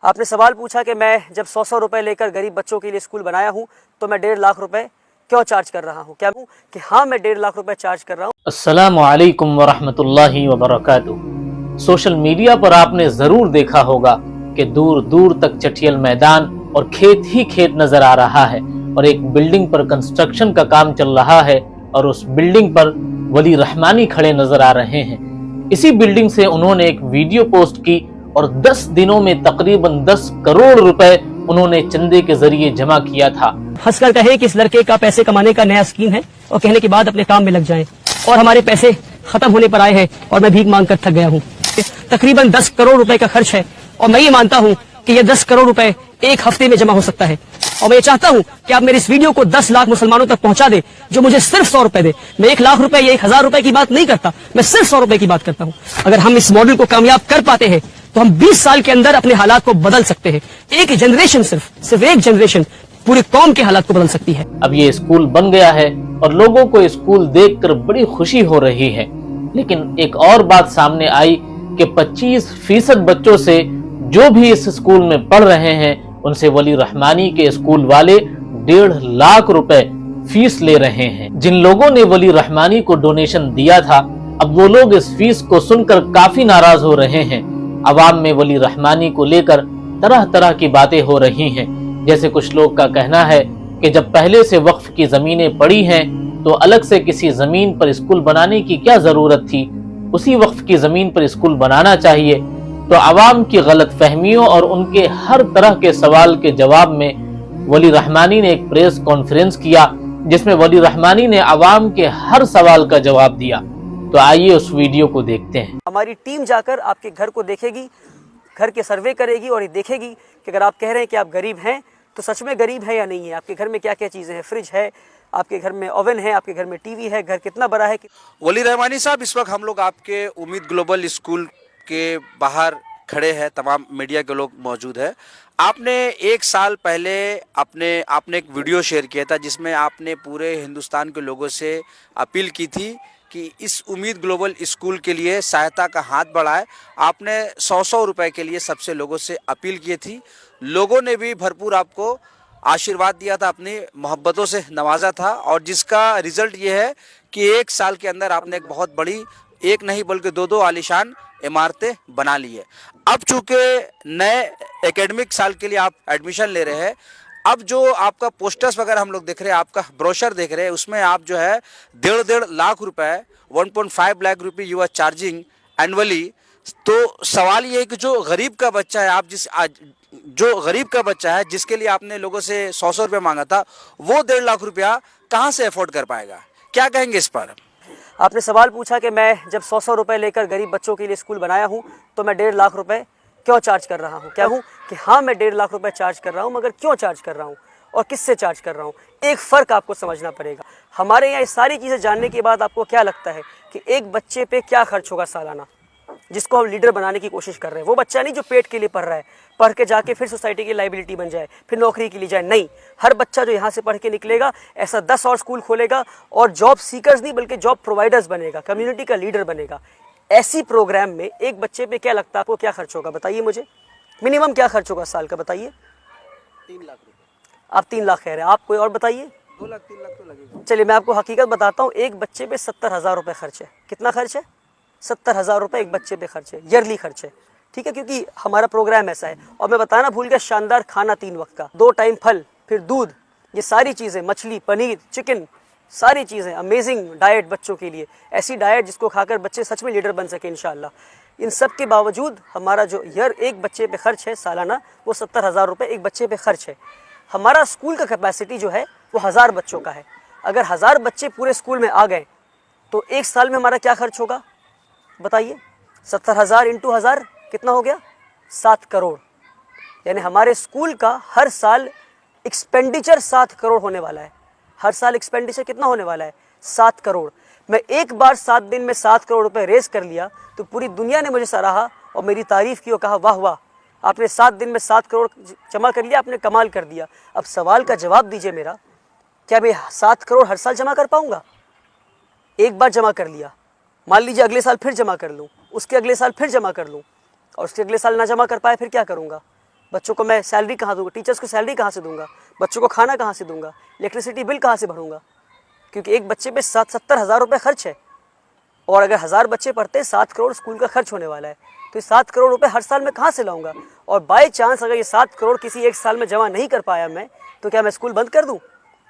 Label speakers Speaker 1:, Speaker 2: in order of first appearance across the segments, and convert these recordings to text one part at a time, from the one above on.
Speaker 1: आपने सवाल पूछा कि मैं जब 100 रुपए लेकर गरीब बच्चों के लिए स्कूल बनाया हूं तो मैं 1.5 लाख रुपए क्यों चार्ज कर रहा हूं। क्या हूं कि हाँ, मैं 1.5 लाख रुपए चार्ज कर रहा हूं।
Speaker 2: अस्सलामु अलैकुम वरहमतुल्लाहि वबरकातुहू। सोशल मीडिया पर आपने जरूर देखा होगा कि दूर दूर तक चटियल मैदान और खेत ही खेत नजर आ रहा है और एक बिल्डिंग पर कंस्ट्रक्शन का काम चल रहा है और उस बिल्डिंग पर वली रहमानी खड़े नजर आ रहे हैं। इसी बिल्डिंग से उन्होंने एक वीडियो पोस्ट की और 10 दिनों में तकरीबन 10 करोड़ रुपए उन्होंने चंदे के जरिए जमा किया था।
Speaker 1: हंसकर कहे कि इस लड़के का पैसे कमाने का नया स्कीम है और कहने के बाद अपने काम में लग जाएं और हमारे पैसे खत्म होने पर आए हैं और मैं भीख मांग कर थक गया हूँ। तकरीबन 10 करोड़ रुपए का खर्च है और मैं ये मानता हूँ कि ये 10 करोड़ रुपए एक हफ्ते में जमा हो सकता है और मैं ये चाहता हूँ कि आप मेरे इस वीडियो को 10 लाख मुसलमानों तक पहुंचा दे जो मुझे सिर्फ 100 रुपए दे। मैं 1 लाख रुपए या 1,000 रुपए की बात नहीं करता, मैं सिर्फ 100 रुपए की बात करता हूँ। अगर हम इस मॉडल को कामयाब कर पाते हैं तो हम 20 साल के अंदर अपने हालात को बदल सकते हैं। एक जनरेशन, सिर्फ एक जनरेशन पूरी कौम के हालात को बदल सकती है।
Speaker 2: अब ये स्कूल बन गया है और लोगों को स्कूल देखकर बड़ी खुशी हो रही है, लेकिन एक और बात सामने आई कि 25% बच्चों से जो भी इस स्कूल में पढ़ रहे हैं उनसे वली रहमानी के स्कूल वाले 1.5 लाख रुपए फीस ले रहे हैं। जिन लोगों ने वली रहमानी को डोनेशन दिया था, अब वो लोग इस फीस को सुनकर काफी नाराज हो रहे हैं। अवाम में वली रहमानी को लेकर तरह तरह की बातें हो रही हैं। जैसे कुछ लोग का कहना है कि जब पहले से वक्फ की जमीनें पड़ी हैं तो अलग से किसी जमीन पर स्कूल बनाने की क्या जरूरत थी, उसी वक्फ की जमीन पर स्कूल बनाना चाहिए। तो अवाम की गलत फहमियों और उनके हर तरह के सवाल के जवाब में वली रहमानी ने एक प्रेस कॉन्फ्रेंस किया जिसमें वली रहमानी ने अवाम के हर सवाल का जवाब दिया। तो आइए उस वीडियो को देखते हैं।
Speaker 1: हमारी टीम जाकर आपके घर को देखेगी, घर के सर्वे करेगी और ये देखेगी कि अगर आप कह रहे हैं कि आप गरीब हैं तो सच में गरीब है या नहीं है। आपके घर में क्या क्या चीज़ें हैं, फ्रिज है, आपके घर में ओवन है, आपके घर में टीवी है, घर कितना बड़ा है।
Speaker 3: वली रहमानी साहब, इस वक्त हम लोग आपके उम्मीद ग्लोबल स्कूल के बाहर खड़े हैं, तमाम मीडिया के लोग मौजूद है। आपने 1 साल पहले आपने एक वीडियो शेयर किया था जिसमें आपने पूरे हिंदुस्तान के लोगों से अपील की थी कि इस उम्मीद ग्लोबल स्कूल के लिए सहायता का हाथ बढ़ाए। आपने 100 रुपए के लिए सबसे लोगों से अपील की थी। लोगों ने भी भरपूर आपको आशीर्वाद दिया था, अपनी मोहब्बतों से नवाजा था और जिसका रिजल्ट ये है कि 1 साल के अंदर आपने एक बहुत बड़ी, एक नहीं बल्कि 2 आलीशान इमारतें बना ली है। अब चूंकि नए एकेडमिक साल के लिए आप एडमिशन ले रहे हैं, अब जो आपका पोस्टर्स वगैरह हम लोग देख रहे हैं, आपका ब्रोशर देख रहे हैं, उसमें आप जो है 1.5 लाख रुपए 1.5 लाख रुपए यू आर चार्जिंग एनुअली। तो सवाल ये है कि जो गरीब का बच्चा है, जो गरीब का बच्चा है जिसके लिए आपने लोगों से 100 रुपये मांगा था, वो 1.5 लाख रुपया कहाँ से अफोर्ड कर पाएगा? क्या कहेंगे इस पर?
Speaker 1: आपने सवाल पूछा कि मैं जब 100 रुपए लेकर गरीब बच्चों के लिए स्कूल बनाया हूं तो मैं 1.5 लाख रुपए क्यों चार्ज कर रहा हूं। क्या हूं कि हाँ, मैं 1.5 लाख रुपए चार्ज कर रहा हूं, मगर क्यों चार्ज कर रहा हूं और किससे चार्ज कर रहा हूं, एक फ़र्क आपको समझना पड़ेगा। हमारे यहाँ ये सारी चीज़ें जानने के बाद आपको क्या लगता है कि एक बच्चे पे क्या खर्च होगा सालाना, जिसको हम लीडर बनाने की कोशिश कर रहे हैं। वो बच्चा नहीं जो पेट के लिए पढ़ रहा है, पढ़ के जाके फिर सोसाइटी की लाइबिलिटी बन जाए, फिर नौकरी के लिए जाए। नहीं, हर बच्चा जो यहाँ से पढ़ के निकलेगा ऐसा 10 और स्कूल खोलेगा और जॉब सीकर्स नहीं बल्कि जॉब प्रोवाइडर्स बनेगा, कम्युनिटी का लीडर बनेगा। ऐसी प्रोग्राम में एक बच्चे पे क्या लगता है आपको, क्या खर्च होगा बताइए मुझे? मिनिमम क्या खर्च होगा साल का बताइए?
Speaker 3: 3 लाख रुपए।
Speaker 1: आप 3 लाख कह रहे हैं, आप कोई और बताइए?
Speaker 3: 2 लाख 3 लाख तो लगेगा।
Speaker 1: चलिए मैं आपको हकीकत बताता हूँ, एक बच्चे पे 70,000 रुपये खर्च है। कितना खर्च है? 70,000 रुपये एक बच्चे पे खर्च है, ईयरली खर्च है। ठीक है, क्योंकि हमारा प्रोग्राम ऐसा है। और मैं बताना भूल गया, शानदार खाना 3 वक्त का, 2 टाइम फल, फिर दूध, ये सारी चीज़ें, मछली, पनीर, चिकन, सारी चीज़ें, अमेजिंग डाइट बच्चों के लिए, ऐसी डाइट जिसको खाकर बच्चे सच में लीडर बन सके इंशाल्लाह। इन सब के बावजूद हमारा जो एक बच्चे पे खर्च है सालाना, वो 70,000 रुपये एक बच्चे पे खर्च है। हमारा स्कूल का कैपेसिटी जो है वो 1000 बच्चों का है। अगर 1000 बच्चे पूरे स्कूल में आ गए तो 1 साल में हमारा क्या खर्च होगा बताइए? 70,000 इंटू 1000 कितना हो गया? 7 करोड़। यानी हमारे स्कूल का हर साल एक्सपेंडिचर 7 करोड़ होने वाला है। हर साल एक्सपेंडिचर कितना होने वाला है? 7 करोड़। मैं एक बार 7 दिन में 7 करोड़ रुपए रेज कर लिया तो पूरी दुनिया ने मुझे सराहा और मेरी तारीफ़ की और कहा वाह वाह, आपने 7 दिन में 7 करोड़ जमा कर लिया, आपने कमाल कर दिया। अब सवाल का जवाब दीजिए मेरा, क्या मैं 7 करोड़ हर साल जमा कर पाऊँगा? एक बार जमा कर लिया, मान लीजिए अगले साल फिर जमा कर लूँ, उसके अगले साल फिर जमा कर लूँ और उसके अगले साल ना जमा कर पाए, फिर क्या करूँगा? बच्चों को मैं सैलरी कहाँ दूंगा, टीचर्स को सैलरी कहाँ से दूंगा, बच्चों को खाना कहाँ से दूंगा, इलेक्ट्रिसिटी बिल कहाँ से भरूंगा, क्योंकि एक बच्चे पे 70 हज़ार रुपये खर्च है। और अगर 1000 बच्चे पढ़ते हैं 7 करोड़ स्कूल का खर्च होने वाला है, तो ये 7 करोड़ रुपए हर साल मैं कहाँ से लाऊंगा। और बाय चांस अगर ये 7 करोड़ किसी एक साल में जमा नहीं कर पाया मैं, तो क्या मैं स्कूल बंद कर दूँ,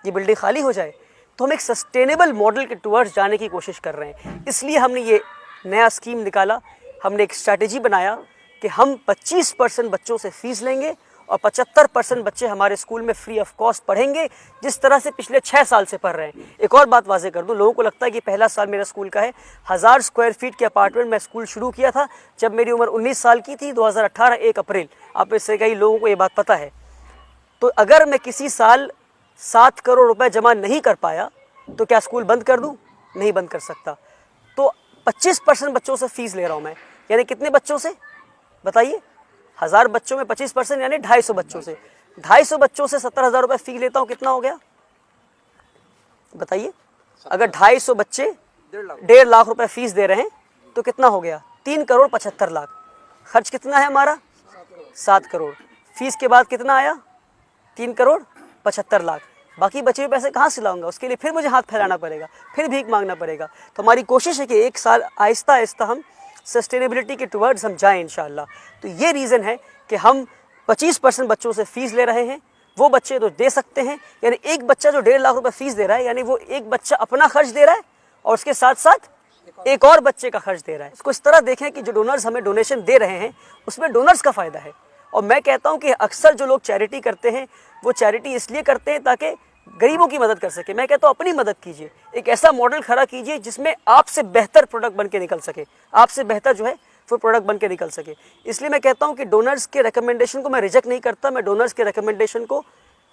Speaker 1: ये बिल्डिंग खाली हो जाए। तो हम एक सस्टेनेबल मॉडल के टुवर्ड्स जाने की कोशिश कर रहे हैं। इसलिए हमने ये नया स्कीम निकाला, हमने एक स्ट्रैटेजी बनाया कि हम 25% बच्चों से फीस लेंगे और 75% बच्चे हमारे स्कूल में फ्री ऑफ कॉस्ट पढ़ेंगे, जिस तरह से पिछले 6 साल से पढ़ रहे हैं। एक और बात वाजे कर दूं, लोगों को लगता है कि पहला साल मेरा स्कूल का है। 1000 स्क्वायर फीट के अपार्टमेंट में स्कूल शुरू किया था जब मेरी उम्र 19 साल की थी, 2018 1 अप्रैल। आप में से कई लोगों को ये बात पता है। तो अगर मैं किसी साल 7 करोड़ रुपए जमा नहीं कर पाया तो क्या स्कूल बंद कर दूं? नहीं बंद कर सकता। तो 25% बच्चों से फीस ले रहा हूं मैं, यानी कितने बच्चों से बताइए? 1000 बच्चों में 25% यानी 250 बच्चों से। 250 बच्चों से 70,000 रुपये फी लेता हूँ, कितना हो गया बताइए? अगर 250 बच्चे 1.5 लाख रुपए फीस दे रहे हैं तो कितना हो गया? 3 करोड़ 75 लाख। खर्च कितना है हमारा? 7 करोड़। फीस के बाद कितना आया? 3 करोड़ 75 लाख। बाकी बचे हुए पैसे कहाँ से लाऊंगा? उसके लिए फिर मुझे हाथ फैलाना पड़ेगा, फिर भीख मांगना पड़ेगा। तो हमारी कोशिश है कि एक साल आहिस्ता आहिस्ता हम सस्टेनेबिलिटी के टुवर्ड्स हम जाएं इंशाल्लाह। तो ये रीज़न है कि हम 25% बच्चों से फीस ले रहे हैं। वो बच्चे तो दे सकते हैं, यानी एक बच्चा जो 1.5 लाख रुपए फीस दे रहा है, यानी वो एक बच्चा अपना खर्च दे रहा है और उसके साथ साथ एक और बच्चे का खर्च दे रहा है। इसको इस तरह देखें कि जो डोनर्स हमें डोनेशन दे रहे हैं उसमें डोनर्स का फ़ायदा है। और मैं कहता हूँ कि अक्सर जो लोग चैरिटी करते हैं वो चैरिटी इसलिए करते हैं ताकि गरीबों की मदद कर सके। मैं कहता हूँ अपनी मदद कीजिए, एक ऐसा मॉडल खड़ा कीजिए जिसमें आपसे बेहतर प्रोडक्ट बन के निकल सके, आपसे बेहतर जो है वो प्रोडक्ट बन के निकल सके। इसलिए मैं कहता हूँ कि डोनर्स के रिकमेंडेशन को मैं रिजेक्ट नहीं करता, मैं डोनर्स के रिकमेंडेशन को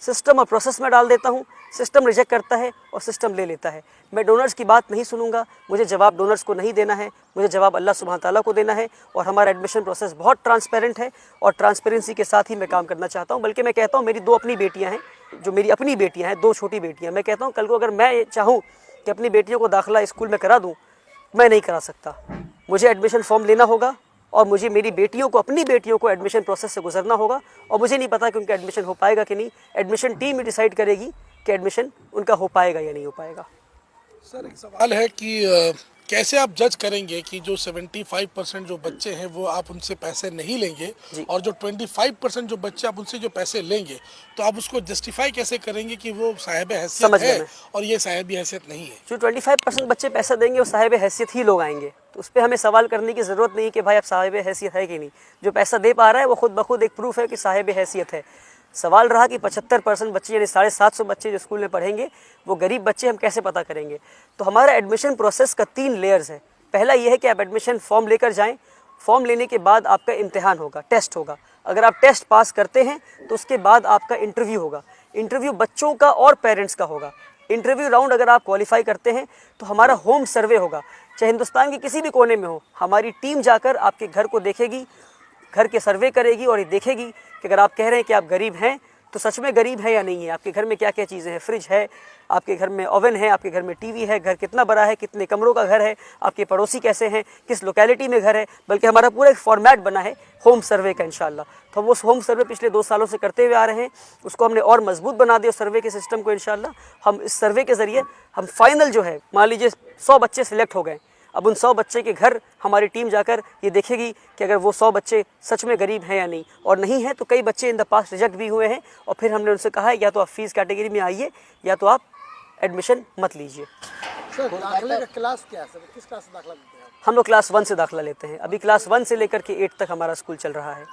Speaker 1: सिस्टम और प्रोसेस में डाल देता हूँ। सिस्टम रिजेक्ट करता है और सिस्टम ले लेता है। मैं डोनर्स की बात नहीं सुनूंगा, मुझे जवाब डोनर्स को नहीं देना है, मुझे जवाब अल्लाह सुब्हान ताला को देना है। और हमारा एडमिशन प्रोसेस बहुत ट्रांसपेरेंट है और ट्रांसपेरेंसी के साथ ही मैं काम करना चाहता हूँ। बल्कि मैं कहता हूँ मेरी 2 अपनी बेटियाँ हैं, जो मेरी अपनी बेटियाँ हैं, 2 छोटी बेटियाँ। मैं कहता हूँ कल को अगर मैं चाहूँ कि अपनी बेटियों को दाखिला स्कूल में करा दूँ, मैं नहीं करा सकता। मुझे एडमिशन फॉर्म लेना होगा और मुझे मेरी बेटियों को, अपनी बेटियों को एडमिशन प्रोसेस से गुजरना होगा। और मुझे नहीं पता कि उनका एडमिशन हो पाएगा कि नहीं। एडमिशन टीम ही डिसाइड करेगी कि एडमिशन उनका हो पाएगा या नहीं हो पाएगा।
Speaker 4: सर एक सवाल है कि कैसे आप जज करेंगे कि जो 75% जो बच्चे हैं वो आप उनसे पैसे नहीं लेंगे और जो 25% जो बच्चे आप उनसे जो पैसे लेंगे, तो आप उसको जस्टिफाई कैसे करेंगे कि वो साहिब हैसियत है और ये साहिब हैसियत नहीं है?
Speaker 1: जो 25% बच्चे पैसा देंगे वो साहिब हैसियत ही लोग आएंगे, तो उस पर हमें सवाल करने की ज़रूरत नहीं कि भाई आप साहिब हैसियत है कि नहीं। जो पैसा दे पा रहा है वो खुद ब खुद एक प्रूफ है कि साहिब हैसियत है। सवाल रहा कि 75% बच्चे यानी 750 बच्चे जो स्कूल में पढ़ेंगे वो गरीब बच्चे, हम कैसे पता करेंगे? तो हमारा एडमिशन प्रोसेस का 3 लेयर्स है। पहला ये है कि आप एडमिशन फॉर्म लेकर जाएं। फॉर्म लेने के बाद आपका इम्तिहान होगा, टेस्ट होगा। अगर आप टेस्ट पास करते हैं तो उसके बाद आपका इंटरव्यू होगा। इंटरव्यू बच्चों का और पेरेंट्स का होगा। इंटरव्यू राउंड अगर आप क्वालिफाई करते हैं तो हमारा होम सर्वे होगा, चाहे हिंदुस्तान के किसी भी कोने में हो। हमारी टीम जाकर आपके घर को देखेगी, घर के सर्वे करेगी और ये देखेगी कि अगर आप कह रहे हैं कि आप गरीब हैं तो सच में गरीब है या नहीं है। आपके घर में क्या क्या चीज़ें हैं? फ्रिज है, आपके घर में ओवन है, आपके घर में टीवी है, घर कितना बड़ा है, कितने कमरों का घर है, आपके पड़ोसी कैसे हैं, किस लोकेलिटी में घर है। बल्कि हमारा पूरा एक फॉर्मेट बना है होम सर्वे का इंशाल्लाह। तो हम वो होम सर्वे पिछले 2 सालों से करते हुए आ रहे हैं, उसको हमने और मजबूत बना दिया सर्वे के सिस्टम को इंशाल्लाह। हम इस सर्वे के ज़रिए हम फाइनल जो है, मान लीजिए 100 बच्चे सिलेक्ट हो गए, अब उन 100 बच्चे के घर हमारी टीम जाकर ये देखेगी कि अगर वो 100 बच्चे सच में गरीब हैं या नहीं। और नहीं है तो कई बच्चे इन द पास्ट रिजेक्ट भी हुए हैं और फिर हमने उनसे कहा है या तो आप फीस कैटेगरी में आइए या तो आप एडमिशन मत लीजिए।
Speaker 4: सर दाखिले का क्लास क्या है सर? किस क्लास से दाखिला लेते हैं आप?
Speaker 1: हम लोग क्लास 1 से दाखिला लेते हैं। अभी क्लास 1 से लेकर के 8 तक हमारा स्कूल चल रहा है।